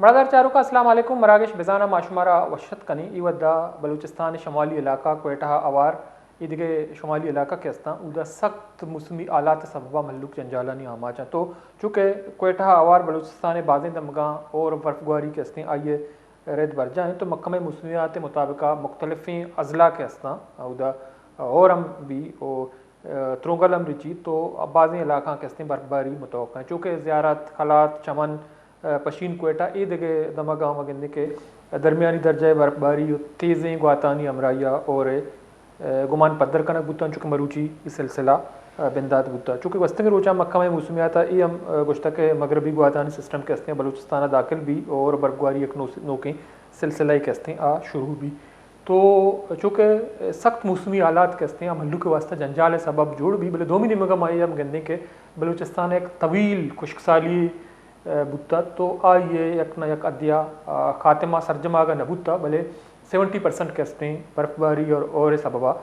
برادر چارو کا السلام علیکم مراگش بزانہ معشمارہ وشت کنی ای ودا بلوچستان شمالی علاقہ کوئٹہ اوار یہ دیگے شمالی علاقہ کے استان اودا سخت موسمی آلات سببہ ملک جنجالانی آماچا تو چونکہ کوئٹہ اوار بلوچستان بازیں دمگاں اور برفگواری کے استیں آئیے رید بر جائیں تو محکمہ موسمیات مطابقہ مختلفیں اضلاع کے استان اودا اور ہم بھی ترونگل ہم رچی تو بعضیں علاقہ کے استیں برفباری متوقع ہیں چونکہ زیارت خلات چمن پشین کوئٹہ ای دیگے دماغاں مگندے کے درمیانی درجہ برفباری تیزیں گواتانی امرائیہ اور گمان پدر کنک بوتاں چونکہ مروچی اس سلسلہ بندات بوتا چونکہ وسطنگ روچا محکمہ موسمیات ای ہم گشتہ کے مغربی گواتانی سسٹم کے ہستے ہیں بلوچستان داخل بھی اور برفباری ایک نوکیں سلسلہ کے ہستے ہیں شروع بھی تو چونکہ سخت موسمی آلات کے ہستے ہیں ہم کے واسطہ جنجال سبب جوڑ بھی بلے دومی نمگا مائی ہم گندے کے بلوچستان ایک طویل خشک سالی بوتا تو آئیے یک نہ یک ادیا خاتمہ سرجمہ آگا نبوتا بلے 70% کے ہستے ہیں برفباری اور سببہ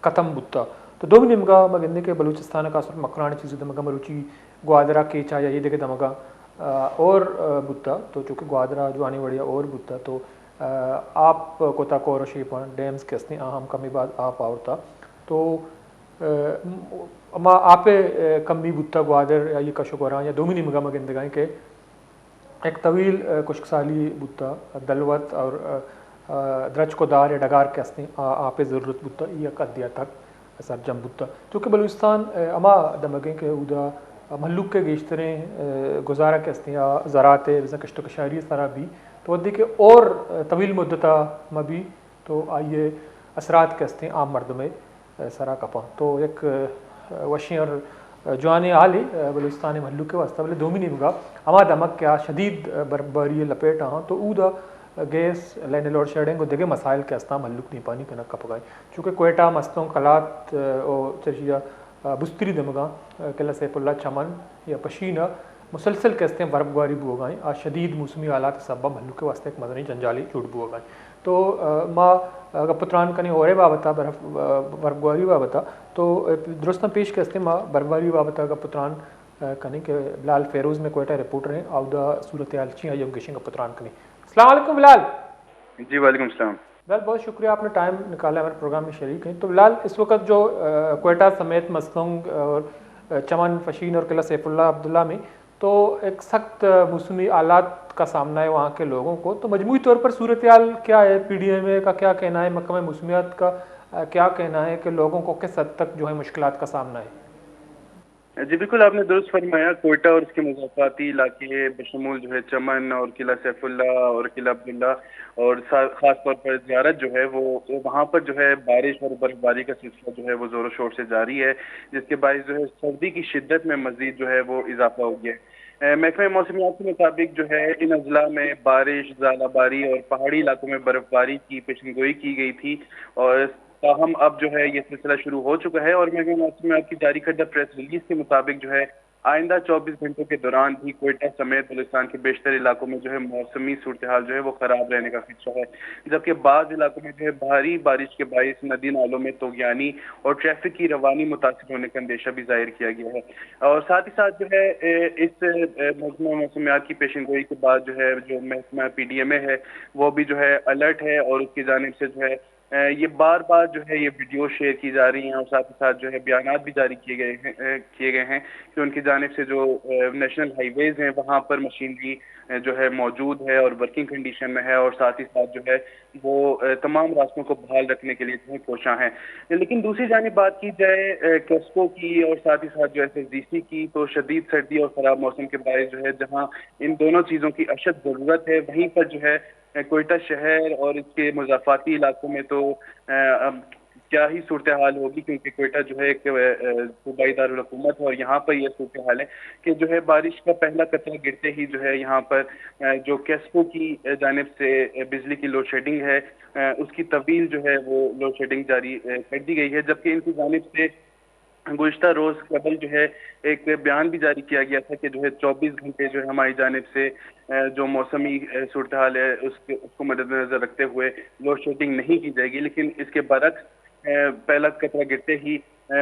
ختم بوتا تو دومی نمگا مگندے کے بلوچستان کا سر مکران چیز دمگا مروچی گوادرہ کیچا یا یہ دیکھے دمگا اور بوتا تو چونکہ گوادرہ جو آنے وڑیا اور بوتا تو آپ کوتا کور شیپان ڈیمز کے ہستے ہیں ہم کمی بعد آپ آورتا تو اما آپ کمی بوتا گوادر یا یہ کشکوراں یا دومی نمگا مگندگائیں کہ ایک طویل خشک سالی بوتا دلوت اور درج کو دار یا ڈگار کے ہستے ہیں آپ ضرورت بوتا یہ قدیہ تک سرجم بوتا چونکہ بلوچستان اما دمگیں کہ اودا ملک کے گیشتریں گزارہ کے ہستے ہیں زراعت وزن کشت و کشاری اس طرح بھی تو وہ دیکھے اور طویل مدتہ مبی تو آئیے اثرات کے ہستے ہیں عام مردم سرا کپاں تو ایک وشیں اور جوانے آلی بلوچستان ملک کے واسطہ بلے دومی نمگا اما دمک کیا شدید برفباری لپیٹ ہاں تو اودا گیس لائن لوڈ شیڈنگ و دیگے مسائل کے ہستا ملک نہیں پانی کنک کپگائیں چونکہ کوئٹہ مستوں قلات اور چرچیا بستری دمگاں قلعہ سیف اللہ چمن یا پشینہ مسلسل کے ہستے ہیں برفباری بو گائیں شدید موسمی آلات سبب ملک کے واسطے ایک مدنی جنجالی چوٹ بو گائیں تو ماں گپتران کنی اورے بابتا برفباری بابتا تو درستاں پیش کے ہستے ماں برفباری بابتا گپتران کنی کہ بلال فیروز میں کوئٹہ رپورٹر ہیں آودہ صورتحال چی ہے یم گشن گپتران کنی السلام علیکم بلال جی وعلیکم السلام بلال بہت شکریہ آپ نے ٹائم نکالا ہمارے پروگرام میں شریک ہیں تو بلال اس وقت جو کوئٹہ سمیت مسلنگ اور چمن فشین اور قلعہ سیف اللہ عبداللہ میں تو ایک سخت موسمی آلات کا سامنا ہے وہاں کے لوگوں کو تو مجموعی طور پر صورتحال کیا ہے پی ڈی ایم اے کا کیا کہنا ہے محکمہ موسمیات کا کیا کہنا ہے کہ لوگوں کو کس حد تک جو ہے مشکلات کا سامنا ہے؟ جی بالکل آپ نے درست فرمایا کوئٹہ اور اس کے مضافاتی علاقے بشمول جو ہے چمن اور قلعہ سیف اللہ اور قلعہ عبداللہ اور خاص طور پر زیارت جو ہے وہ وہاں پر جو ہے بارش اور برف باری کا سلسلہ جو ہے وہ زور و شور سے جاری ہے جس کے باعث جو ہے سردی کی شدت میں مزید جو ہے وہ اضافہ ہو گیا ہے محکمہ موسمیات کے مطابق جو ہے ان اضلاع میں بارش ژالہ باری اور پہاڑی علاقوں میں برف باری کی پیشن گوئی کی گئی تھی اور تاہم اب جو ہے یہ سلسلہ شروع ہو چکا ہے اور محکمہ موسمیات کی جاری کردہ پریس ریلیز کے مطابق جو ہے آئندہ 24 گھنٹوں کے دوران بھی کوئٹہ سمیت بلوچستان کے بیشتر علاقوں میں جو ہے موسمی صورتحال جو ہے وہ خراب رہنے کا خدشہ ہے جبکہ بعض علاقوں میں جو ہے بھاری بارش کے باعث ندی نالوں میں طغیانی اور ٹریفک کی روانی متاثر ہونے کا اندیشہ بھی ظاہر کیا گیا ہے اور ساتھ ہی ساتھ جو ہے اس محکمہ موسمیات کی پیشن گوئی کے بعد جو ہے جو محکمہ پی ڈی ایم اے ہے وہ بھی جو ہے الرٹ ہے اور اس کی جانب سے جو ہے یہ بار بار جو ہے یہ ویڈیو شیئر کی جا رہی ہیں اور ساتھ ہی ساتھ جو ہے بیانات بھی جاری کیے گئے ہیں کہ ان کی جانب سے جو نیشنل ہائی ویز ہیں وہاں پر مشینری جو ہے موجود ہے اور ورکنگ کنڈیشن میں ہے اور ساتھ ہی ساتھ جو ہے وہ تمام راستوں کو بحال رکھنے کے لیے جو ہے کوشاں ہیں لیکن دوسری جانب بات کی جائے کیسکو کی اور ساتھ ہی ساتھ جو ایس ایس ڈی سی کی تو شدید سردی اور خراب موسم کے باعث جو ہے جہاں ان دونوں چیزوں کی اشد ضرورت ہے وہیں پر جو ہے کوئٹہ شہر اور اس کے مضافاتی علاقوں میں تو کیا ہی صورتحال ہوگی کیونکہ کوئٹہ جو ہے ایک صوبائی دارالحکومت ہے اور یہاں پر یہ صورتحال ہے کہ جو ہے بارش کا پہلا قطرہ گرتے ہی جو ہے یہاں پر جو کیسکو کی جانب سے بجلی کی لوڈ شیڈنگ ہے اس کی طویل جو ہے وہ لوڈ شیڈنگ جاری کر دی گئی ہے جبکہ ان کی جانب سے گزشتہ روز قبل جو ہے ایک بیان بھی جاری کیا گیا تھا کہ جو ہے 24 گھنٹے جو ہے ہماری جانب سے جو موسمی صورتحال ہے اس کو مد نظر رکھتے ہوئے لوڈ شیڈنگ نہیں کی جائے گی لیکن اس کے برعکس پہلا قطرہ گرتے ہی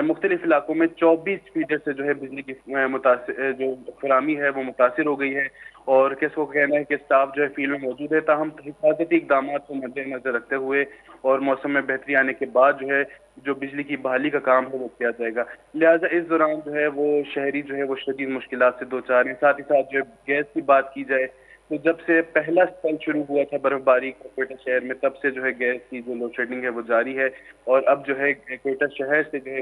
مختلف علاقوں میں 24 فیڈر سے جو ہے بجلی کی متاثر جو فراہمی ہے وہ متاثر ہو گئی ہے، اور کس کو کہنا ہے کہ اسٹاف جو ہے فیلڈ میں موجود ہے، تاہم حفاظتی اقدامات کو مد نظر رکھتے ہوئے اور موسم میں بہتری آنے کے بعد جو ہے جو بجلی کی بحالی کا کام ہے وہ کیا جائے گا۔ لہٰذا اس دوران جو ہے وہ شہری جو ہے وہ شدید مشکلات سے دوچار ہیں۔ ساتھ ہی ساتھ جو ہے گیس کی بات کی جائے تو جب سے پہلا سپیل شروع ہوا تھا برف باری کا کوئٹہ شہر میں، تب سے جو ہے گیس کی جو لوڈ شیڈنگ ہے وہ جاری ہے، اور اب جو ہے کوئٹہ شہر سے جو ہے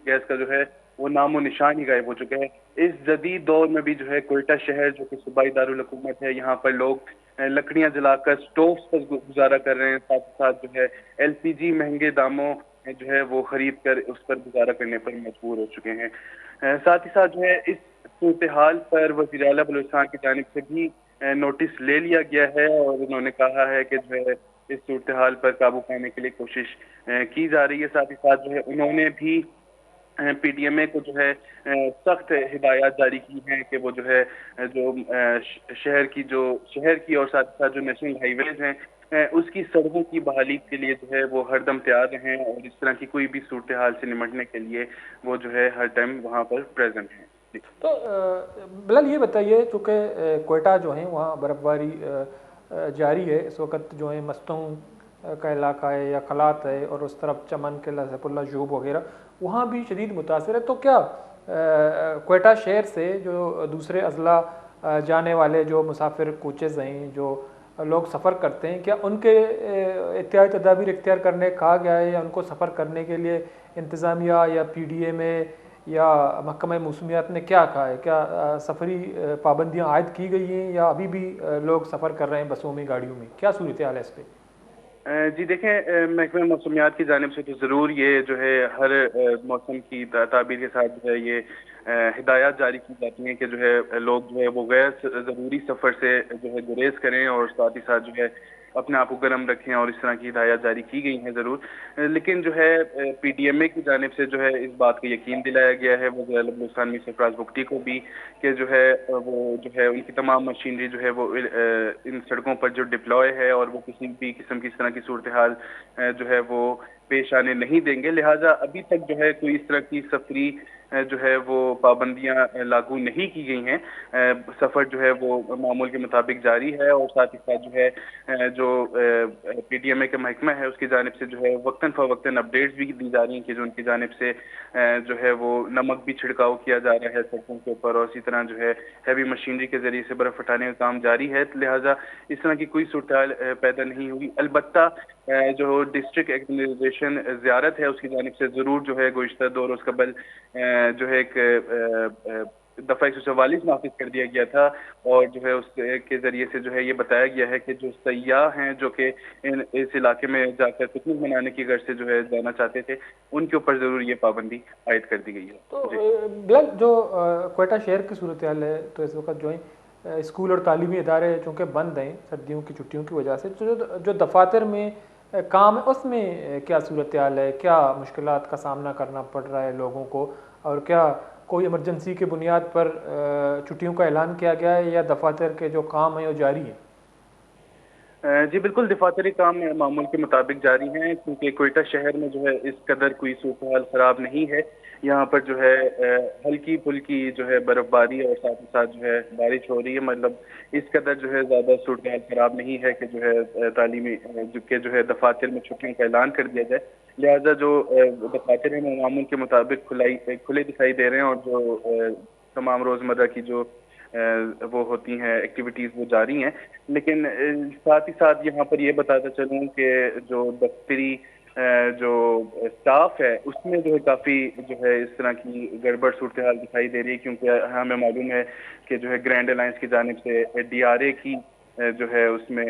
گیس کا جو ہے وہ نام و نشان ہی غائب ہو چکا ہے۔ اس جدید دور میں بھی جو ہے کوئٹہ شہر جو کہ صوبائی دارالحکومت ہے، یہاں پر لوگ لکڑیاں جلا کر سٹووز پر گزارا کر رہے ہیں، ساتھ ساتھ جو ہے ایل پی جی مہنگے داموں جو ہے وہ خرید کر اس پر گزارا کرنے پر مجبور ہو چکے ہیں۔ ساتھ ہی ساتھ جو ہے اس صورتحال پر وزیر اعلیٰ بلوچستان کی جانب سے بھی نوٹس لے لیا گیا ہے، اور انہوں نے کہا ہے کہ جو ہے اس صورتحال پر قابو پانے کے لیے کوشش کی جا رہی ہے۔ ساتھ ہی ساتھ جو ہے انہوں نے بھی پی ڈی ایم اے کو جو ہے سخت ہدایات جاری کی ہیں کہ وہ جو ہے جو شہر کی اور ساتھ ساتھ جو نیشنل ہائی ویز ہیں اس کی سڑکوں کی بحالی کے لیے جو ہے وہ ہر دم تیار رہیں، اور اس طرح کی کوئی بھی صورتحال سے نمٹنے کے لیے وہ جو ہے ہر ٹائم وہاں پر پریزنٹ ہیں۔ تو بلال یہ بتائیے، چونکہ کوئٹہ جو ہیں وہاں برف باری جاری ہے اس وقت، جو ہے مستوں کا علاقہ ہے یا خلات ہے، اور اس طرف چمن قلعہ سیف اللہ جوب وغیرہ وہاں بھی شدید متاثر ہے، تو کیا کوئٹہ شہر سے جو دوسرے اضلاع جانے والے جو مسافر کوچز ہیں، جو لوگ سفر کرتے ہیں، کیا ان کے احتیاطی تدابیر اختیار کرنے کہا گیا ہے، یا ان کو سفر کرنے کے لیے انتظامیہ یا پی ڈی ایم اے یا محکمہ موسمیات نے کیا کہا ہے؟ کیا سفری پابندیاں عائد کی گئی ہیں، یا ابھی بھی لوگ سفر کر رہے ہیں بسوں میں، گاڑیوں میں؟ کیا صورتحال ہے اس پہ؟ جی دیکھیں، محکمہ موسمیات کی جانب سے تو ضرور یہ جو ہے ہر موسم کی تعبیر کے ساتھ جو ہے یہ ہدایات جاری کی جاتی ہیں کہ جو ہے لوگ جو ہے وہ غیر ضروری سفر سے جو ہے گریز کریں، اور ساتھ ہی ساتھ جو ہے اپنے آپ کو گرم رکھیں، اور اس طرح کی ہدایات جاری کی گئی ہیں ضرور۔ لیکن جو ہے پی ڈی ایم اے کی جانب سے جو ہے اس بات کا یقین دلایا گیا ہے وزیر اعلیٰ بلوچستان میں سرفراز بگٹی کو بھی، کہ جو ہے وہ جو ہے ان کی تمام مشینری جو ہے وہ ان سڑکوں پر جو ڈپلوائے ہے، اور وہ کسی بھی قسم کی اس طرح کی صورتحال جو ہے وہ پیش آنے نہیں دیں گے۔ لہٰذا ابھی تک جو ہے کوئی اس طرح کی سفری جو ہے وہ پابندیاں لاگو نہیں کی گئی ہیں، سفر جو ہے وہ معمول کے مطابق جاری ہے، اور ساتھ ہی ساتھ جو ہے جو پی ڈی ایم اے کا محکمہ ہے اس کی جانب سے جو ہے وقتاً فوقتاً اپڈیٹس بھی دی جا رہی ہیں کہ جو ان کی جانب سے جو ہے وہ نمک بھی چھڑکاؤ کیا جا رہا ہے سڑکوں کے اوپر، اور اسی طرح جو ہے ہیوی مشینری کے ذریعے سے برف ہٹانے کا کام جاری ہے۔ لہٰذا اس طرح کی کوئی صورتحال پیدا نہیں ہوئی۔ البتہ جو ڈسٹرکٹ ایڈمنسٹریشن زیارت ہے اس کی جانب سے ضرور جو ہے گزشتہ 2 روز قبل جو ہے ایک دفعہ 144 نافذ کر دیا گیا تھا، اور جو ہے اس کے ذریعے سے جو ہے یہ بتایا گیا ہے کہ جو سیاح ہیں جو کہ اس علاقے میں جا کر پکنک منانے کی غرض سے جو ہے جانا چاہتے تھے، ان کے اوپر ضرور یہ پابندی عائد کر دی گئی ہے۔ تو بلال، جو کوئٹہ شہر کی صورتحال ہے، تو اس وقت جو ہے اسکول اور تعلیمی ادارے چونکہ بند ہیں سردیوں کی چھٹیوں کی وجہ سے، جو دفاتر میں کام ہے اس میں کیا صورتحال ہے؟ کیا مشکلات کا سامنا کرنا پڑ رہا ہے لوگوں کو، اور کیا کوئی ایمرجنسی کی بنیاد پر چھٹیوں کا اعلان کیا گیا ہے، یا دفاتر کے جو کام ہیں وہ جاری ہیں؟ جی بالکل، دفاتری کام معمول کے مطابق جاری ہیں، کیونکہ کوئٹہ شہر میں جو ہے اس قدر کوئی صورتحال خراب نہیں ہے۔ یہاں پر جو ہے ہلکی پھلکی جو ہے برف باری اور ساتھ ہی ساتھ جو ہے بارش ہو رہی ہے، مطلب اس قدر جو ہے زیادہ صورتحال خراب نہیں ہے کہ جو ہے تعلیمی جو ہے دفاتر میں چھٹیوں کا اعلان کر دیا جائے۔ لہٰذا جو دفاتر ہیں وہ معمول کے مطابق کھلے دکھائی دے رہے ہیں، اور جو تمام روزمرہ کی جو وہ ہوتی ہیں ایکٹیویٹیز وہ جاری ہیں۔ لیکن ساتھ ہی ساتھ یہاں پر یہ بتاتا چلوں کہ جو دفتری جو اسٹاف ہے اس میں جو ہے کافی جو ہے اس طرح کی گڑبڑ صورتحال دکھائی دے رہی ہے، کیونکہ ہمیں معلوم ہے کہ جو ہے گرینڈ الائنس کی جانب سے ڈی آر اے کی جو ہے اس میں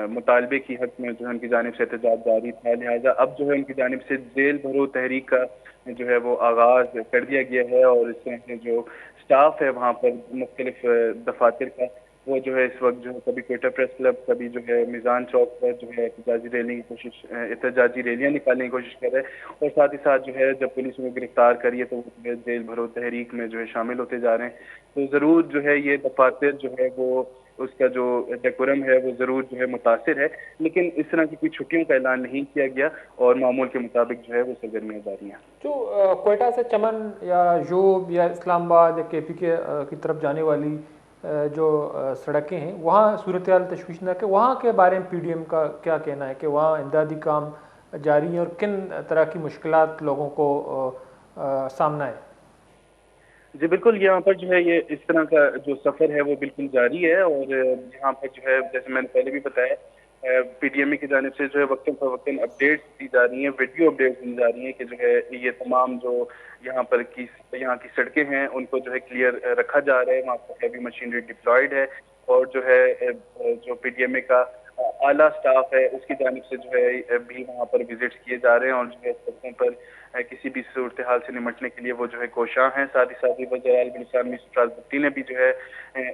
مطالبے کی حق میں جو ہے ان کی جانب سے احتجاج جاری تھا۔ لہٰذا اب جو ہے ان کی جانب سے ذیل بھرو تحریک کا جو ہے وہ آغاز کر دیا گیا ہے، اور اس طرح سے جو اسٹاف ہے وہاں پر مختلف دفاتر کا، وہ جو ہے اس وقت جو ہے کبھی کوئٹہ پریس کلب، کبھی جو ہے میزان چوک پر جو ہے احتجاجی ریلیاں نکالنے کی کوشش کر رہے ہیں، اور ساتھ ہی ساتھ جو ہے جب پولیس انہیں گرفتار کریے تو وہ ذیل بھرو تحریک میں جو ہے شامل ہوتے جا رہے ہیں۔ تو ضرور جو ہے یہ دفاتر جو ہے وہ اس کا جو ڈیکورم ہے وہ ضرور جو ہے متاثر ہے، لیکن اس طرح کی کوئی چھٹیوں کا اعلان نہیں کیا گیا اور معمول کے مطابق جو ہے وہ سرگرمیاں جاری ہیں۔ جو کوئٹہ سے چمن یا یوب یا اسلام آباد یا کے پی کے کی طرف جانے والی جو سڑکیں ہیں وہاں صورتحال تشویشناک ہے، وہاں کے بارے میں پی ڈی ایم کا کیا کہنا ہے کہ وہاں امدادی کام جاری ہیں اور کن طرح کی مشکلات لوگوں کو سامنا ہے؟ جی بالکل، یہاں پر جو ہے یہ اس طرح کا جو سفر ہے وہ بالکل جاری ہے، اور یہاں پر جو ہے جیسے میں نے پہلے بھی بتایا پی ڈی ایم ای کی جانب سے جو ہے وقتاً فوقتاً اپڈیٹس دی جا رہی ہیں، ویڈیو اپڈیٹس دی جا رہی ہیں کہ جو ہے یہ تمام جو یہاں کی سڑکیں ہیں ان کو جو ہے کلیئر رکھا جا رہا ہے، وہاں پر ہیوی مشینری ڈپلائڈ ہے، اور جو ہے جو پی ڈی ایم اے کا اعلیٰ اسٹاف ہے اس کی جانب سے جو ہے بھی وہاں پر وزٹس کیے جا رہے ہیں، اور جو ہے سڑکوں پر کسی بھی صورتحال سے نمٹنے کے لیے وہ جو ہے کوشاں ہیں۔ ساتھ ہی ساتھ وزیر اعلیٰ بلوچستان مسٹر فراز بگٹی نے بھی جو ہے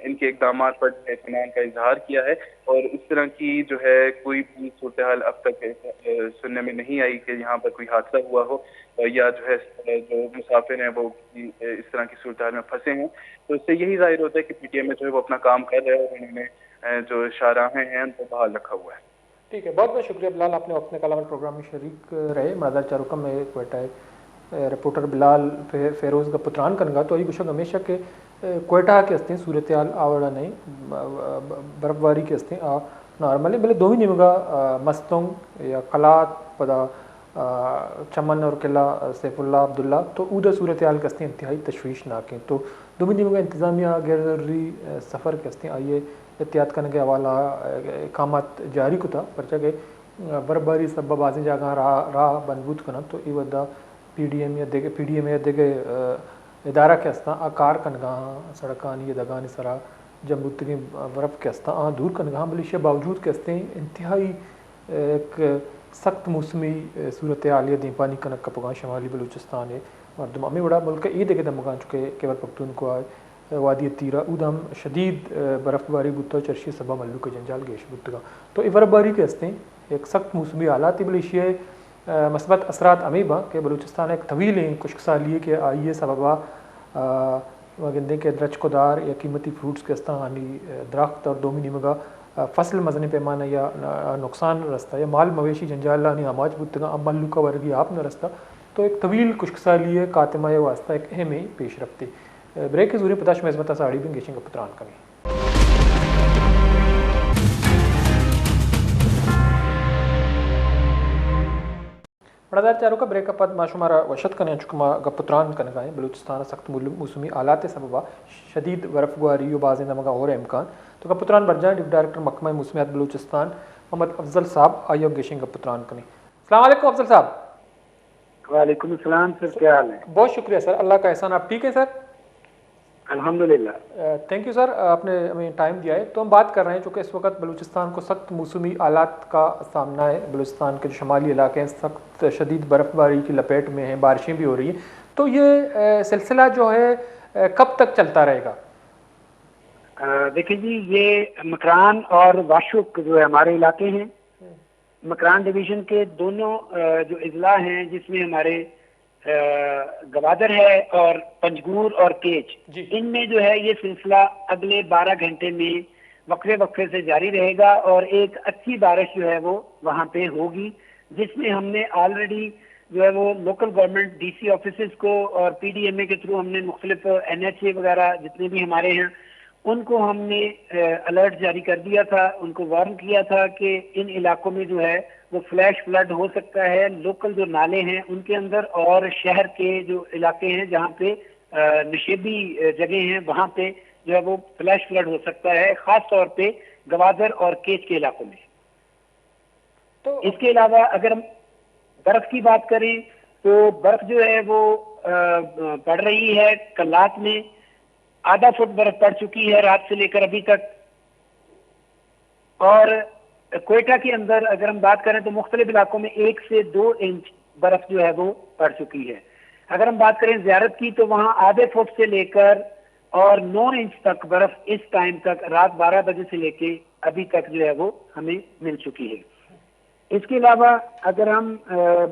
ان کے اقدامات پر اطمینان کا اظہار کیا ہے، اور اس طرح کی جو ہے کوئی بھی صورتحال اب تک سننے میں نہیں آئی کہ یہاں پر کوئی حادثہ ہوا ہو یا جو ہے جو مسافر ہیں وہ اس طرح کی صورتحال میں پھنسے ہیں۔ تو اس سے یہی ظاہر ہوتا ہے کہ پی ٹی ایم جو ہے وہ اپنا کام کر رہا ہے اور انہوں نے جو شاہراہیں ہیں ان کو بحال رکھا ہوا ہے۔ ٹھیک ہے، بہت بہت شکریہ بلال، آپ نے وقت نکالا ہمارے پروگرام میں شریک رہے۔ مادہ چارکم میں کوئٹہ رپورٹر بلال فیروز کا پتران کنگا تو گوشک ہمیشہ کہ کوئٹہ کے ہستے صورتحال آوڑا نہیں برف باری کے ہستے نارمل ہے، بھلے دو ہی نمگا مستنگ یا قلات پدا چمن اور قلعہ سیف اللہ عبداللہ تو اودہ صورتحال کے ہستے انتہائی تشویشناک ہیں، تو دو ہی نمگا انتظامیہ غیر ضروری سفر کے ہستے آئیے احتیاط کرنے کے حوالہ اقامات جاری کو تھا، پرچہ کہ برف باری سبب بازی جگہ راہ بندبود کنا تو ای ودا پی ڈی ایم یا دیگے ادارہ کے ہستا آکار کنگاں سڑکانی یا دگانی سرا جمبوتگی برف کے ہستا دور کنگاں، بل اس باوجود کے ہستے انتہائی ایک سخت موسمی صورتحال دیں پانی کنک کپگاں شمالی بلوچستان ہے مردم امی بڑا ملک عید کے دمگاں چکے کیبل پختونخوا وادی تیرا ادم شدید برف باری بتا چرشی سبا ملو کے جنجال گیش بتگا تو یہ برف باری کے ہستے ایک سخت موسمی حالات بلیشیا مثبت اثرات امیبا کہ بلوچستان ایک طویل ہیں خشک سالی کہ آئیے سببا گندے کے درچ کو دار یا قیمتی فروٹس کے ہستا ہانی درخت اور دومی نمگا فصل مزنی پیمانہ یا نقصان رستہ یا مال مویشی جنجال لانی آماج بتگا اب ملو کا ورگی آپ نہ رستہ تو ایک طویل خشک سالی کاتمہ واسطہ ایک اہم پیش رفتے بریک کے ضروری پتاش میں عظمتہ ساڑی بھی گیشنگ کا پتران کریں۔ بڑادار چاروں کا بریک اپ معشمارا وشت کرنے چکما گپتران کنگائیں بلوچستان سخت موسمی آلات سببا شدید برف گواری و بعض نمگا اور امکان تو گپتران برجان ڈپٹی ڈائریکٹر محکمہ موسمیات بلوچستان محمد افضل صاحب آئیو گیشنگ گپتران کریں۔ السلام علیکم افضل صاحب۔ وعلیکم السلام سر، کیا حال ہے؟ بہت شکریہ سر، اللہ کا احسان، آپ ٹھیک ہیں سر؟ الحمدللہ۔ تھینک یو سر، آپ نے ہمیں ٹائم دیا ہے۔ تو ہم بات کر رہے ہیں چونکہ اس وقت بلوچستان کو سخت موسمی آلات کا سامنا ہے، بلوچستان کے جو شمالی علاقے ہیں سخت شدید برف باری کی لپیٹ میں ہیں، بارشیں بھی ہو رہی ہیں، تو یہ سلسلہ جو ہے کب تک چلتا رہے گا؟ دیکھیں جی، یہ مکران اور واشک جو ہے ہمارے علاقے ہیں، مکران ڈویژن کے دونوں جو اضلاع ہیں جس میں ہمارے گوادر ہے اور پنجگور اور کیچ، ان میں جو ہے یہ سلسلہ اگلے 12 گھنٹے میں وقفے سے جاری رہے گا، اور ایک اچھی بارش جو ہے وہ وہاں پہ ہوگی، جس میں ہم نے آلریڈی جو ہے وہ local government D C offices کو اور پی ڈی ایم اے کے تھرو ہم نے مختلف این ایچ اے وغیرہ جتنے بھی ہمارے ہیں ان کو ہم نے الرٹ جاری کر دیا تھا، ان کو وارن کیا تھا کہ ان علاقوں میں جو ہے وہ فلیش فلڈ ہو سکتا ہے، لوکل جو نالے ہیں ان کے اندر اور شہر کے جو علاقے ہیں جہاں پہ نشیبی جگہ ہیں وہاں پہ جو ہے وہ فلیش فلڈ ہو سکتا ہے، خاص طور پہ گوادر اور کیچ کے علاقوں میں۔ تو اس کے علاوہ اگر ہم برف کی بات کریں تو برف جو ہے وہ پڑ رہی ہے، کلات میں آدھا فٹ برف پڑ چکی ہے رات سے لے کر ابھی تک، اور کوئٹہ کے اندر اگر ہم بات کریں تو مختلف علاقوں میں 1 سے 2 انچ برف جو ہے وہ پڑ چکی ہے۔ اگر ہم بات کریں زیارت کی تو وہاں آدھے فٹ سے لے کر اور 9 انچ تک برف اس ٹائم تک رات 12 بجے سے لے کے ابھی تک جو ہے وہ ہمیں مل چکی ہے۔ اس کے علاوہ اگر ہم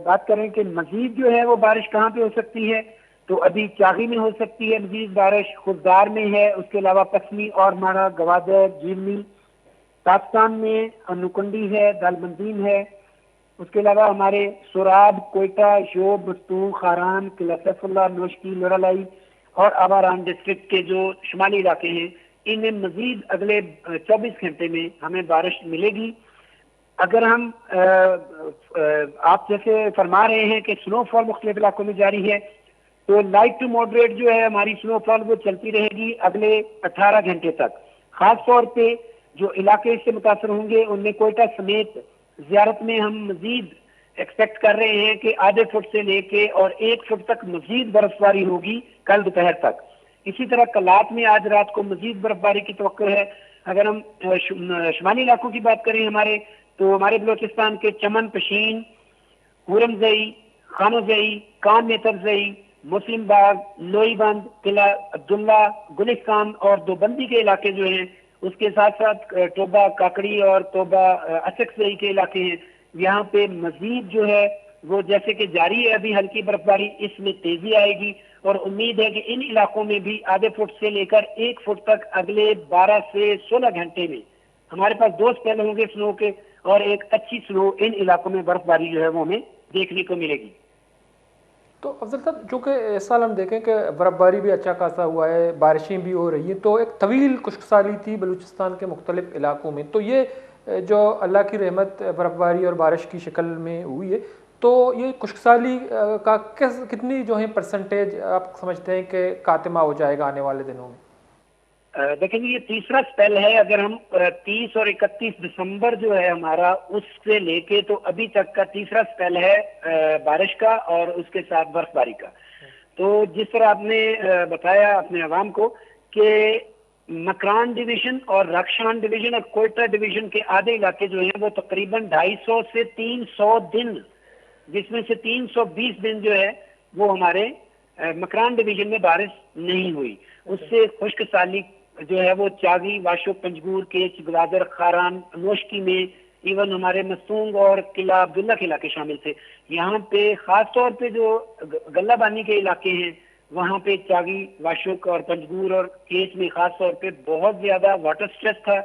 بات کریں کہ مزید جو ہے وہ بارش کہاں پہ ہو سکتی ہے تو ابھی چاغی میں ہو سکتی ہے مزید بارش، خوددار میں ہے، اس کے علاوہ پسمی اور مارا، گوادر، جیلنی، پاکستان میں نکنڈی ہے، دالبندین ہے، اس کے علاوہ ہمارے سوراب، کوئٹہ، شوب، مستون، خاران، قلعہ سیف اللہ، نوشکی، لورالائی اور آباران ڈسٹرکٹ کے جو شمالی علاقے ہیں ان میں مزید اگلے 24 گھنٹے میں ہمیں بارش ملے گی۔ اگر ہم آپ جیسے فرما رہے ہیں کہ سنو فال مختلف علاقوں میں جاری ہے، تو لائٹ ٹو ماڈریٹ جو ہے ہماری سنو فال وہ چلتی رہے گی اگلے 18 گھنٹے تک۔ خاص طور پہ جو علاقے اس سے متاثر ہوں گے ان میں کوئٹہ سمیت زیارت میں ہم مزید ایکسپیکٹ کر رہے ہیں کہ آدھے فٹ سے لے کے اور 1 فٹ تک مزید برف باری ہوگی کل دوپہر تک۔ اسی طرح کلات میں آج رات کو مزید برف باری کی توقع ہے۔ اگر ہم شمالی علاقوں کی بات کریں ہمارے، تو ہمارے بلوچستان کے چمن، پشین، ہورم زئی، خانو زئی، کان نیتر زئی، مسلم باغ، لوئی بند، قلعہ عبداللہ، گلستان اور دوبندی کے علاقے جو ہیں، اس کے ساتھ ساتھ ٹوبہ کاکڑی اور توبہ اسک زئی کے علاقے ہیں، یہاں پہ مزید جو ہے وہ جیسے کہ جاری ہے ابھی ہلکی برف باری، اس میں تیزی آئے گی اور امید ہے کہ ان علاقوں میں بھی آدھے فٹ سے لے کر 1 فٹ تک اگلے 12 سے 16 گھنٹے میں ہمارے پاس 2 اسپیل ہوں گے سنو کے، اور ایک اچھی سنو ان علاقوں میں برف باری جو ہے وہ ہمیں دیکھنے کو ملے گی۔ تو افضل صاحب، چونکہ اس سال ہم دیکھیں کہ برف باری بھی اچھا خاصا ہوا ہے، بارشیں بھی ہو رہی ہیں، تو ایک طویل خشک سالی تھی بلوچستان کے مختلف علاقوں میں، تو یہ جو اللہ کی رحمت برف باری اور بارش کی شکل میں ہوئی ہے، تو یہ خشک سالی کا کتنی جو ہے پرسنٹیج آپ سمجھتے ہیں کہ خاتمہ ہو جائے گا آنے والے دنوں میں؟ دیکھیں یہ تیسرا سپیل ہے، اگر ہم 30 اور 31 دسمبر جو ہے ہمارا اس سے لے کے تو ابھی تک کا تیسرا سپیل ہے بارش کا اور اس کے ساتھ برف باری کا۔ تو جس طرح آپ نے بتایا اپنے عوام کو کہ مکران ڈویژن اور رخشان ڈویژن اور کوئٹہ ڈویژن کے آدھے علاقے جو ہیں وہ تقریباً 250 سے 300 دن، جس میں سے 320 دن جو ہے وہ ہمارے مکران ڈویژن میں بارش نہیں ہوئی، اس سے خشک سالی جو ہے وہ چاغی، واشو، پنجگور، کیچ، گوادر، خاران، نوشکی میں ایون ہمارے مستونگ اور قلعہ عبداللہ کے علاقے شامل تھے۔ یہاں پہ خاص طور پہ جو گلہ بانی کے علاقے ہیں وہاں پہ چاغی، واشوک اور پنجگور اور کیچ میں خاص طور پہ بہت زیادہ واٹر سٹریس تھا،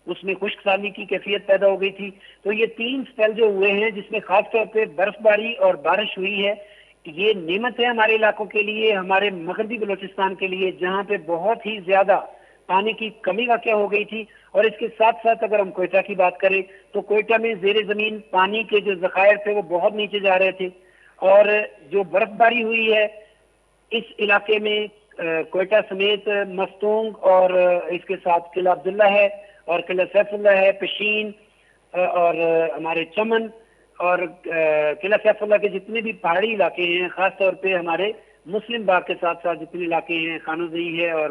اس میں خشک سالی کی کیفیت پیدا ہو گئی تھی۔ تو یہ 3 سپیل جو ہوئے ہیں جس میں خاص طور پہ برف باری اور بارش ہوئی ہے، یہ نعمت ہے ہمارے علاقوں کے لیے، ہمارے مغربی بلوچستان کے لیے جہاں پہ بہت ہی زیادہ پانی کی کمی واقع ہو گئی تھی۔ اور اس کے ساتھ ساتھ اگر ہم کوئٹہ کی بات کریں تو کوئٹہ میں زیر زمین پانی کے جو ذخائر تھے وہ بہت نیچے جا رہے تھے، اور جو برف باری ہوئی ہے اس علاقے میں کوئٹہ سمیت مستونگ اور اس کے ساتھ قلعہ عبداللہ ہے اور قلعہ سیف اللہ ہے، پشین اور ہمارے چمن اور قلعہ سیف اللہ کے جتنے بھی پہاڑی علاقے ہیں، خاص طور پہ ہمارے مسلم باغ کے ساتھ ساتھ جتنے علاقے ہیں، خانو زئی ہے اور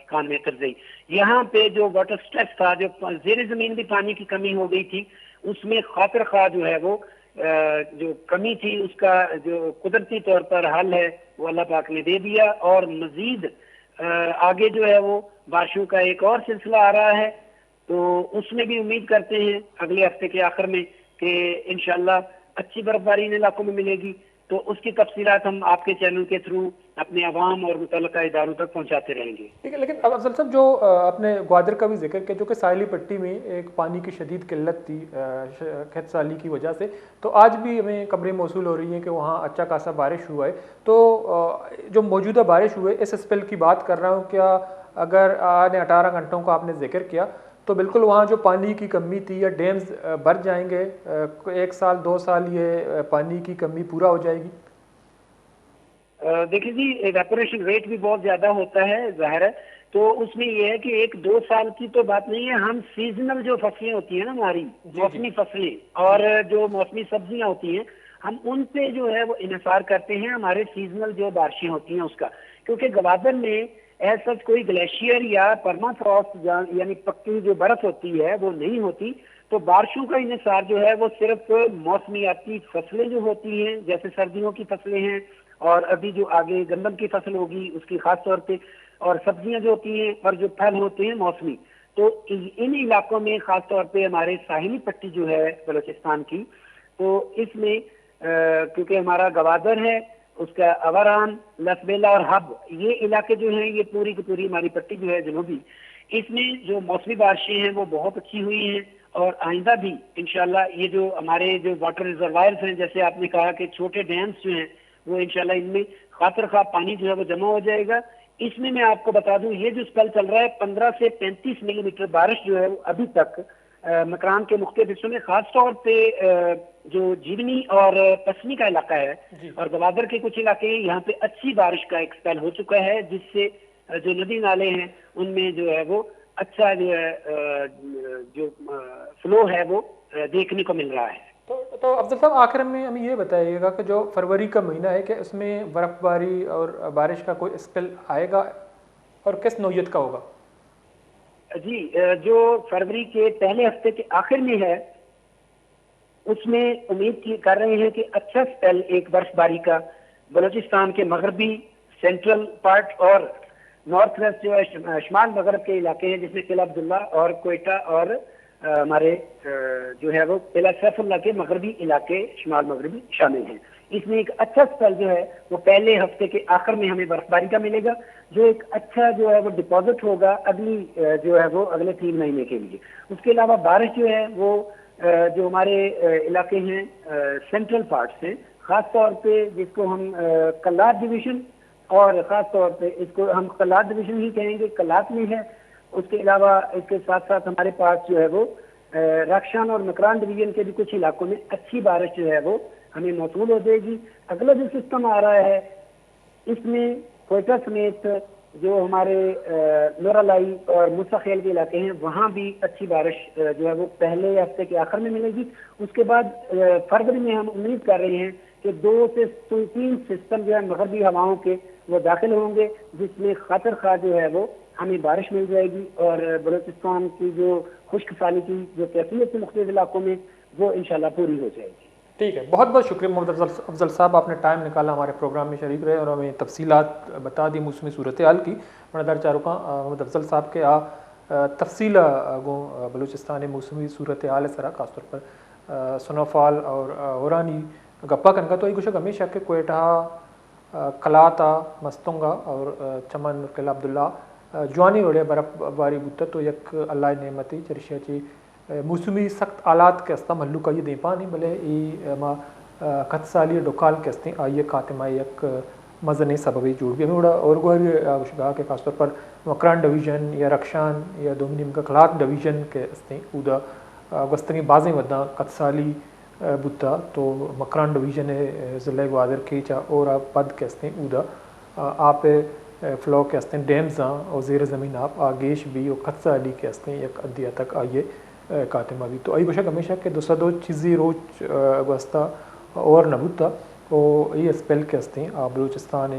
خان میکر زئی، یہاں پہ جو واٹر سٹریس تھا، جو زیر زمین بھی پانی کی کمی ہو گئی تھی، اس میں خاطر خواہ جو ہے وہ جو کمی تھی اس کا جو قدرتی طور پر حل ہے وہ اللہ پاک نے دے دیا، اور مزید آگے جو ہے وہ بارشوں کا ایک اور سلسلہ آ رہا ہے، تو اس میں بھی امید کرتے ہیں اگلے ہفتے کے آخر میں کہ انشاءاللہ اچھی برف باری ان علاقوں میں ملے گی۔ تو اس کی تفصیلات ہم آپ کے چینل کے تھرو اپنے عوام اور متعلقہ اداروں تک پہنچاتے رہیں گے۔ ٹھیک ہے، لیکن اب افضل صاحب جو اپنے گوادر کا بھی ذکر کیا، جو کہ ساحلی پٹی میں ایک پانی کی شدید قلت تھی کھیت سالی کی وجہ سے، تو آج بھی ہمیں خبریں موصول ہو رہی ہیں کہ وہاں اچھا خاصا بارش ہوا ہے، تو جو موجودہ بارش ہوئے اس اسپیل کی بات کر رہا ہوں، کیا اگر آنے 18 گھنٹوں کا آپ نے ذکر کیا تو بالکل وہاں جو پانی کی کمی تھی یا ڈیمز بھر جائیں گے، 1 سال 2 سال یہ پانی کی کمی پورا ہو جائے گی؟ دیکھیں جی، ایویپوریشن ریٹ بھی بہت زیادہ ہوتا ہے ظاہر ہے، تو اس میں یہ ہے کہ 1-2 سال کی تو بات نہیں ہے، ہم سیزنل جو فصلیں ہوتی ہیں نا ہماری موسمی فصلیں اور جو موسمی سبزیاں ہوتی ہیں، ہم ان پہ جو ہے وہ انحصار کرتے ہیں ہمارے سیزنل جو بارشیں ہوتی ہیں اس کا، کیونکہ گوادر میں ایسا کوئی گلیشیئر یا پرما فراسٹ یعنی پکی جو برف ہوتی ہے وہ نہیں ہوتی، تو بارشوں کا انحصار جو ہے وہ صرف موسمیاتی فصلیں جو ہوتی ہیں جیسے سردیوں کی فصلیں ہیں، اور ابھی جو آگے گندم کی فصل ہوگی اس کی خاص طور پہ، اور سبزیاں جو ہوتی ہیں اور جو پھل ہوتے ہیں موسمی، تو ان علاقوں میں خاص طور پہ ہمارے ساحلی پٹی جو ہے بلوچستان کی، تو اس میں کیونکہ ہمارا گوادر ہے اس کا اوران، لسبیلا اور ہب، یہ علاقے جو ہیں یہ پوری کی پوری ہماری پٹی جو ہے جنوبی، اس میں جو موسمی بارشیں ہیں وہ بہت اچھی ہوئی ہیں، اور آئندہ بھی انشاءاللہ یہ جو ہمارے جو واٹر ریزروائرز ہیں، جیسے آپ نے کہا کہ چھوٹے ڈیمز جو ہیں وہ انشاءاللہ ان میں خاطر خواہ پانی جو ہے وہ جمع ہو جائے گا۔ اس میں آپ کو بتا دوں یہ جو اسپیل چل رہا ہے 15 سے 35 ملی میٹر بارش جو ہے وہ ابھی تک مکران کے مختلف حصوں میں، خاص طور پہ جو جیونی اور پسنی کا علاقہ ہے اور گوادر کے کچھ علاقے ہیں، یہاں پہ اچھی بارش کا ایک اسپیل ہو چکا ہے، جس سے جو ندی نالے ہیں ان میں جو ہے وہ اچھا جو ہے جو فلو ہے وہ دیکھنے کو مل رہا ہے۔ تو افضل صاحب آخر میں ہمیں یہ بتائیے گا کہ جو فروری کا مہینہ ہے کہ اس میں برف باری اور بارش کا کوئی اسپیل آئے گا اور کس نوعیت کا ہوگا؟ جی، جو فروری کے پہلے ہفتے کے آخر میں ہے اس میں امید کر رہے ہیں کہ اچھا اسپیل ایک برف باری کا بلوچستان کے مغربی، سینٹرل پارٹ اور نارتھ ویسٹ جو ہے شمال مغرب کے علاقے ہیں، جس میں قلعہ عبداللہ اور کوئٹہ اور ہمارے جو ہے وہ قلعہ سیف اللہ کے مغربی علاقے شمال مغربی شامل ہیں۔ اس میں ایک اچھا اسپیل جو ہے وہ پہلے ہفتے کے آخر میں ہمیں برف باری کا ملے گا، جو ایک اچھا جو ہے وہ ڈپازٹ ہوگا اگلی جو ہے وہ اگلے 3 مہینے کے لیے۔ اس کے علاوہ بارش جو ہے وہ جو ہمارے علاقے ہیں سینٹرل پارٹ سے، خاص طور پہ جس کو ہم کلات ڈویژن، اور خاص طور پہ اس کو ہم کلات ڈویژن ہی کہیں گے، کلات میں ہے۔ اس کے علاوہ اس کے ساتھ ساتھ ہمارے پاس جو ہے وہ رخشان اور مکران ڈویژن کے بھی کچھ علاقوں میں اچھی بارش جو ہے وہ ہمیں موصول ہو جائے گی۔ اگلا جو سسٹم آ رہا ہے اس میں کوئٹہ سمیت جو ہمارے لورالائی اور مستخیل کے علاقے ہیں وہاں بھی اچھی بارش جو ہے وہ پہلے ہفتے کے آخر میں ملے گی۔ اس کے بعد فروری میں ہم امید کر رہے ہیں کہ 2 سے 3 سسٹم جو ہے مغربی ہواؤں کے وہ داخل ہوں گے، جس میں خاطر خواہ جو ہے وہ ہمیں بارش مل جائے گی، اور بلوچستان کی جو خشک سالی کی جو کیفیت ہے مختلف علاقوں میں وہ انشاءاللہ پوری ہو جائے گی۔ ٹھیک ہے، بہت بہت شکریہ محمد افضل صاحب، آپ نے ٹائم نکالا ہمارے پروگرام میں شریک رہے اور ہمیں تفصیلات بتا دی موسمی صورتحال کی۔ بردار چاروکاں محمد افضل صاحب کے تفصیل گوں بلوچستان موسمی صورتحال سرا خاص طور پر سنو فال اور اورانی گپا کنگا تو یہ کچھ ہمیشہ کہ کوئٹہ، کلاتا، مستنگا اور چمن، قلعہ عبداللہ جوانی وڑے برف باری بوتا تو یک اللہ نعمتی چرشیا چی موسمی سخت آلات کے استا ملو کا یہ دیں پانی بلے ای ما خط سالی ڈوکال کے استے آئیے خاتمہ یک مزنے سببی جوڑ بھی ہمیں اڑا اور گوہری کہا کہ خاص طور پر مکران ڈویژن یا رخشان یا دومنیم کا کلات ڈویژن کے استے اودا گستنی بازیں وداں خط سالی بوتا تو مکران ڈویژن ضلع گوادر کی چا اور پد کے استے اودا آپ فلو کے استے ڈیمز اور زیر زمین آپ آگیش بھی اور خط سالی کے استے یک ادیہ تک آئیے کاتمہ بھی تو ای گوشک ہمیشہ کہ 202 چیزی روچ گوستا اور نبوتا اور یہ اسپیل کے ہستے ہیں بلوچستان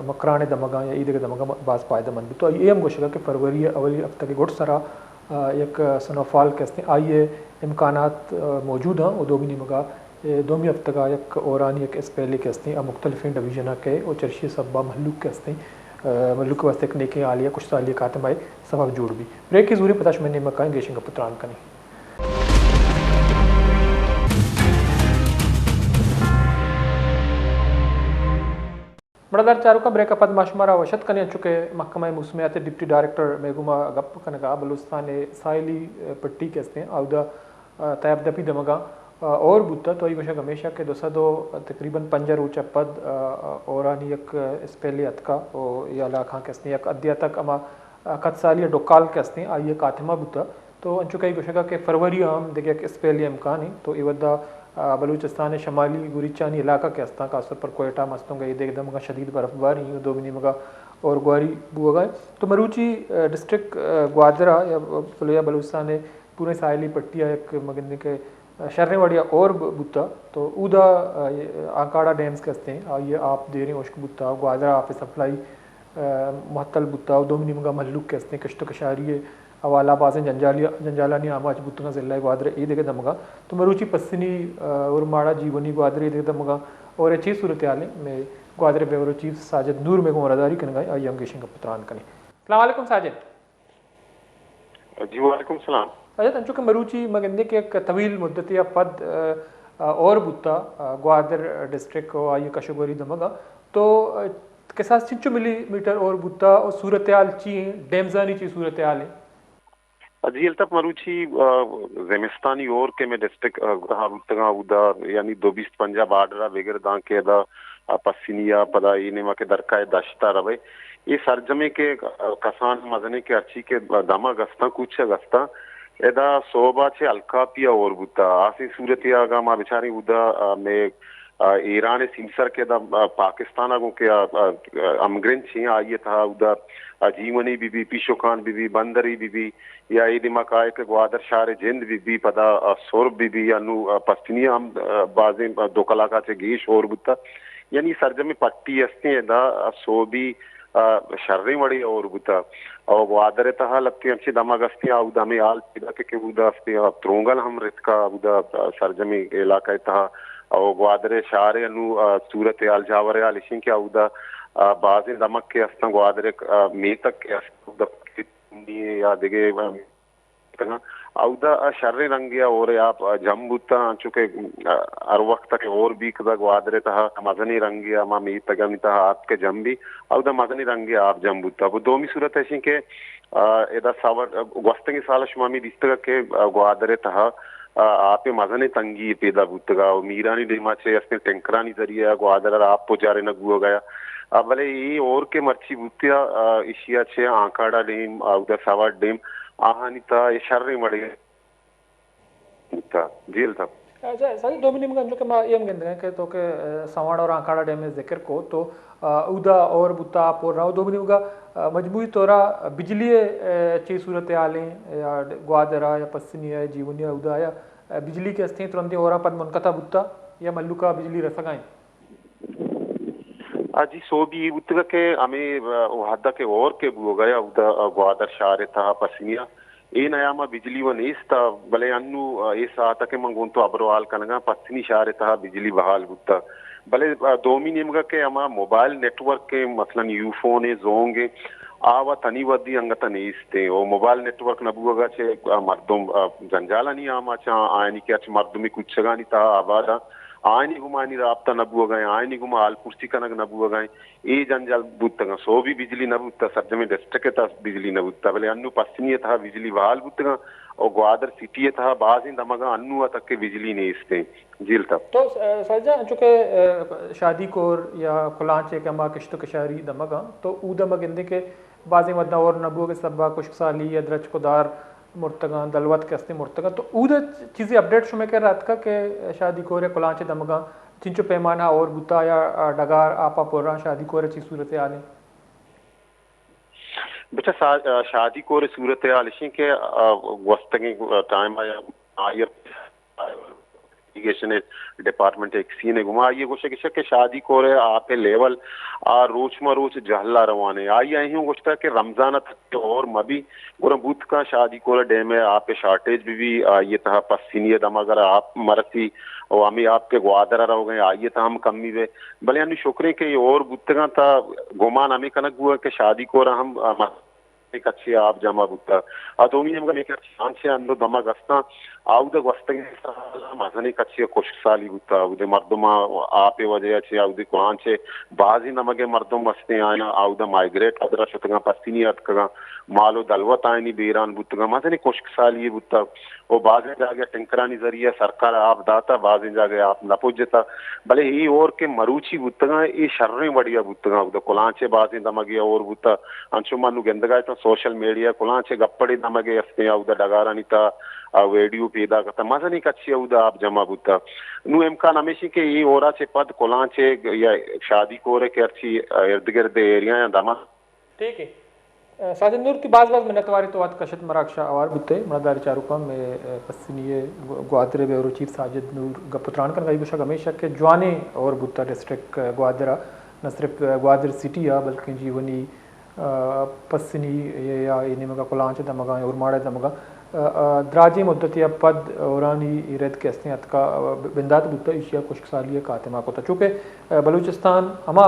مکران دمگاں یا عید کے دمگاں بعض پائدہ مند بھی تو یہ ہم گوشک کہ فروری اولی ہفتہ کے گھٹ سرا یک سنوفال کے ہستے ہیں آئیے امکانات موجود ہیں اور دومی مگا دومی ہفتہ کا یک اورانی یک اسپیلی کے ہستے ہیں مختلف ڈویژنہ کے اور چرشی سبا محلوق کے ہستے ہیں ملک واسطے نیکی عالیہ کچھ سالیہ کاتمہ سبب جوڑ بھی بریک کی ضروری پتاش میں نے مکائیں گیشنگ کا پتران کنی بردار چارو کا بریک اپد ماشمارا وشت کنے چکے محکمہ موسمیات ڈپٹی ڈائریکٹر میگما گپ کنگا بلوچستان ساحلی پٹی کے ہستے ہیں آودہ طیب دپی دمگا اور بوتا تو یہ گوشک ہمیشہ کہ 202 تقریباً 5 روچہ پد اورانی یک اسپیلی اتکا اور یا لاکھاں کے ہستے ہیں یک ادیہ تک اما خط سالی ڈوکال کے ہستے ہیں آئیے کاتمہ بوتا تو انچو کئی گوشکا کہ فروری ہم دیکھیں ایک اسپیلی امکان ہے تو یہ ودہ بلوچستان شمالی گوریچانی علاقہ کے ہستا خاص طور پر کوئٹہ مستوں گا یہ دیکھ دمگا شدید برف باری ہیں دومنی مگا اور گواری بو گئے تو مروچی ڈسٹرکٹ گوادرہ یا بلوچستان پورے ساحلی پٹیا ایک مگندے کے شرنے وڑیا اور بوتا تو اودا آنکاڑا ڈیمز کے ہستے ہیں آئیے آپ دے رہے ہیں اشک بوتا گوادرہ آپ سپلائی محتل بوتا دومنی مگا محلوق کے ہستے ہیں کشت کشاری حوالہ بازیں جنجالانی آماج بوتنا ضلع گوادر ای دیکھے دمگا تو مروچی پسنی اور ماڑا جیونی گوادر ای دیکھے دمگا اور اچھی صورتحال میں گوادر بیورو چیف ساجد نور میں مرداری کنگائی آئی ہم گیشنگ کا پتران کنی السلام علیکم ساجد جی وعلیکم السلام ساجد انچو کہ مروچی مگندے کے ایک طویل مدتی پد اور بوتا گوادر ڈسٹرکٹ کو آئیے کشگوری دمگا تو کے ساتھ 5 ملی میٹر اور بوتا اور صورتحال چی ڈیمزانی چی صورتحال ہے جی الطف مروچی زمستانی اور کے میں ڈسٹرکٹ بوتگا اودا یعنی 25 بارڈرا وغیرہ دان کے دا پسینیا پدا اینما کے درکائے دشتا روے یہ سرجمے کے کسان مزنے کے اچھی کے دما گستا کچھ گستا ادا صوبہ چھے الکاپیا اور بوتا آسی صورتی آگا ما بچاری اودا میں ایران سیمسر کے دا پاکستان آگوں کے امگرین چھیں آئیے تھا اودا جیونی بی بی پیشوکان بی بی بندری بی بی یا ایدی مکائے کے گوادر شہر جند بی بی پدا سورب بی بی یعنی پستنی ہم بازیں دو کلاکا سے گیش اور بوتا یعنی سرجمی پٹی استے دا صوبی شرری مڑی اور بوتا اور گوادر تہا لگتی اچھی دما گستی اودا میں آل پیدا کے اودا استے ترونگل ہم رتکا اودا سرجمی علاقہ تہا اور گوادر شہر انو صورت آل جاور آل اشین کے اودا بعض دمک کے استن گوادر می تک کے استن یا دیگے اودا شرری رنگیا اور آپ جمبوتا چونکہ ہر وقت تک اور بھی کدا گوادر تہا مزنی رنگیا ما می تگنی تہا آپ کے جمبی اودا مزنی رنگیا آپ جمبوتا وہ دومی صورت ایسی کہ ادا ساور گوستنگی سال شمامی دیستگا کے گوادر تہا آپ مزنے تنگی پیدا بوتگا میرانی ڈیما چھے اس میں ٹینکرانی ذریعہ گوادر آپ پو جارے نگو گیا بلے یہ اور کے مرچی بوتیا اشیا چھے آنکاڑا ڈیم اودا ساور ڈیم آہانی تا یہ شرری مڑی تا جیل تھا ساری دومی نیم گنجو کہ ما یہ گند ہیں کہ تو کہ سواڑ اور آنکاڑا ڈیم میں ذکر کو تو اودا اور بوتا آپ اور راو دومی نیم گا مجموعی طورا بجلی چی صورتحالیں یا گوادرہ یا پسنیا جیونیا اودا یا بجلی کے استیں ترندی اورا پد منقطع بوتا یا ملوکا بجلی رسگائیں جی سو بھی اتگا کہ ہمیں وحدہ کے اور کے بو گیا اودا گوادر شہر تھا پسنیا این ایاما بجلی و نیستا بلے انو ایسا آتا کہ منگون تو ابروال کنگا پسنی شہر تھا بجلی بحال بوتا بلے دومی نیمگا کہ ہما موبائل نیٹ ورک کے مثلا یو فون زونگے آوا تنی ودی انگتا نیستے او موبائل نیٹ ورک نبو گا چھے مردم جنجالا نہیں آما چاہ آئینی کیا چھے مردمی کچھ چگانی تا آبادا آئینی گمانی رابطہ نبو گئے آئینی گما آل پرسی کنگ نبو گئے ای جنجال بوتا گا سو بھی بجلی نبوتا سرجمی ڈسٹرکٹ تا بجلی نبوتا بلے انو پسنی تھا بجلی بحال بوتا گا اور گوادر سٹی تھا بعضی دمگا انو تک کے بجلی نہیں استے جیل تھا تو سرجا چونکہ شادی کور یا کلانچے کے اما کشت کشاری دمگا تو او دمگ اندے کے بعضی مدہ اور نبو کے سبا کشک سالی یا درچ کدار مرتگاں دلوت کے استے مرتگاں تو او دا چیزیں اپڈیٹ شو میں کہہ رہا تھا کہ شادی کورے کلانچے دمگاں چنچو پیمانہ اور بوتا یا ڈگار آپا پورا شادی کورے چی صورتحال ہیں بچہ شادی کورے صورتحال اشیں کہ وستگی ٹائم آیا ایگیشن ڈپارٹمنٹ ایک سینے گما یہ گوشہ کشہ کہ شادی کورے آپے لیول روچ مروچ جہلا روانے آئی ہوں گوشتا کہ رمضان تک اور مبی گورم بوت کا شادی کورے ڈیم ہے آپ شارٹیج بھی یہ تھا پسینی دم اگر آپ مرسی اور ہمیں آپ کے گوادرہ رہو گئے آئیے تھا ہم کمی وے بلے ہمیں شکریں کہ یہ اور بوتگاں تھا گمان ہمیں کنک ہوا کہ شادی کورا ہم ایک اچھی آپ جمع بوتا دومی ہم کا ایک اچھی آنچے اندو دمہ گستا آو دا گوستگی مزنی کچھی خشک سالی بوتا او دے مردم آپے وجہ اچھی آو دے قرآن چھے بعضی نمگے مردم بستے آئینا آو دا مائگریٹ ادرہ شتگا پستینی اتکگا مالو دلوت آئینی بیران بوتگا مزنی خشک سالی بوتا وہ بعضی جاگے ٹنکرانی ذریعہ سرکار آپ داتا بعضی جاگے آپ نپوجتا بلے ہی اور کے مروچی بوتگا یہ شرری بڑیا بوتگا او دا قرآن چھے بعضی نمگے اور بوتا انچو منو گندگائی تا سوشل میڈیا قرآن چھے گپڑی نمگے استے او دا ڈگارانی تا ویڈیو پیدا کرتا مزنی کچھی او دا آپ جمع بوتا نو امکان ہمیشہ کہ یہ اورا چھے پد قرآن چھے یا شادی کورے کے اچھی ارد گرد ایریا یا دما ٹھیک ہے ساجد نور کی بعض منتواری تو آت کشت مراکشہ آوار بوتے مرداری چاروکا میں پسینی گوادرے بے اور چیف ساجد نور گپتران کن غیب شک ہمیشہ کہ جوانے اور بوتا ڈسٹرکٹ گوادرہ نہ صرف گوادر سٹی یا بلکہ جیونی پسینی یا انہیں کلانچ دمگا اور ماڑے دمگا دراجی مدت یا پد اورانی رد کے استیں اتکا بندات بوتا اشیا خشک سالی کاتمہ کو تا چونکہ بلوچستان ہما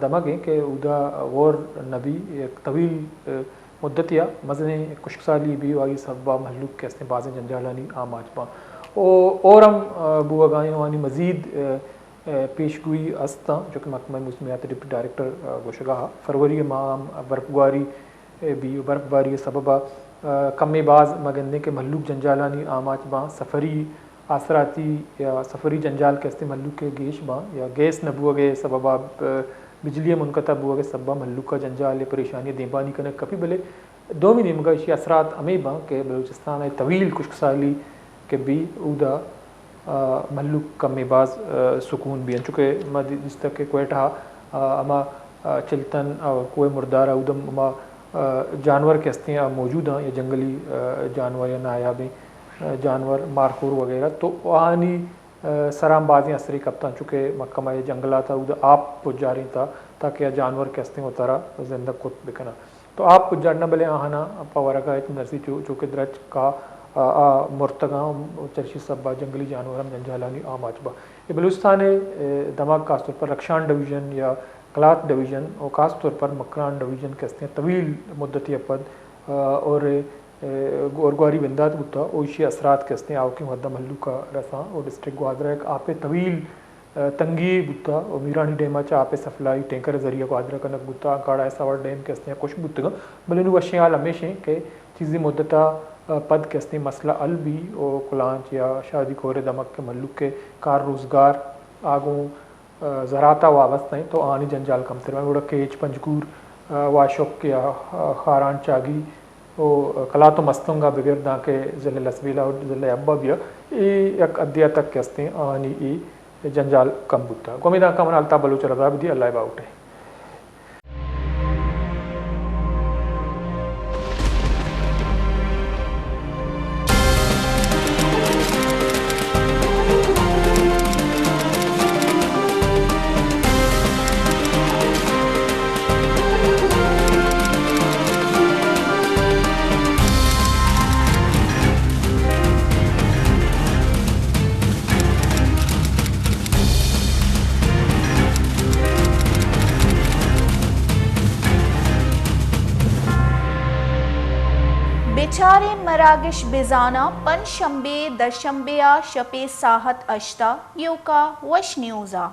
دمگیں کہ اودا غور نبی ایک طویل مدت یا مزنے خشک سالی بھی آئی سبا محلوق کے استیں بازیں جنجالانی عام آجباں اور ہم بوگائیں وانی مزید پیشگوئی استا جو کہ محکمہ موسمیات ڈپٹی ڈائریکٹر گوشگاہ فروری ماہ برفباری بھی برفباری سببہ کم باز مگندے کے مہلوک جنجالانی آماچ باں سفری آثراتی یا سفری جنجال کے استے مہلوک کے گیش باں یا گیس نبو گے سببہ بجلی منقطع بو گے سببہ مہلوک کا جنجال پریشانی دیمبانی کنک کپی بلے دومی نیمگا اشی اثرات ہمیں باں کہ بلوچستان طویل خشک سالی کے بھی اودا مہلوک کم باز سکون بھی ہیں چونکہ جس تک کہ کوئٹہ اما چلتن اور کوئے مردارہ ادم اما جانور کے ہستے ہیں موجود ہیں یا جنگلی جانور یا نایابیں جانور مارخور وغیرہ تو آنی سرام بازیں اثری کپتاں چونکہ محکمہ جنگلات ادھر آپ پج جا رہی تھا تاکہ جانور کے ہستے اتارا زندہ کت بکنا تو آپ پج جانا بلے آہنا پاورہ کا نرسی چونکہ درج کا مرتگاں چرشی سبا جنگلی جانور ہم جنجالانی آماچبا یہ بلوچستان دماغ خاص طور پر رکشان ڈویژن یا کلات ڈویژن اور خاص طور پر مکران ڈویژن کے ہستے ہیں طویل مدتی پد اور گواری بندات بتا اوشی اثرات کے ہستے ہیں آوکی مدہ محلو کا رساں اور ڈسٹرک گوادرہ ایک آپ طویل تنگی بتا اور میرانی ڈیما چا آپ سفلائی ٹینکر ذریعہ گوادرہ کنک بتا کاڑا ساور ڈیم کے ہستے ہیں کچھ بتگا بلنو وشیال ہمیشہ کہ چیزی مدتا پد کے ہستے مسئلہ البی اور کلانچ یا شادی کورے دمک کے ملک کے کار روزگار آگوں زراعتہ وابستہ ہیں تو آنی جنجال کم تر میں کیچ پنجکور واشک یا خاران چاگی او کلاتو مستنگا بغیر داں کے ضلع لسویلا اور ضلع ابا بیا ایک ادیا تک کے ہستے آنی ای جنجال کم بتا گومیدہ کا من التا بلوچ رضا بھی دی اللہ باؤٹے بیچارے مراگش بیزانا پن شنبے درشنبے شپے ساحت اشتا یوکا وش نیوزا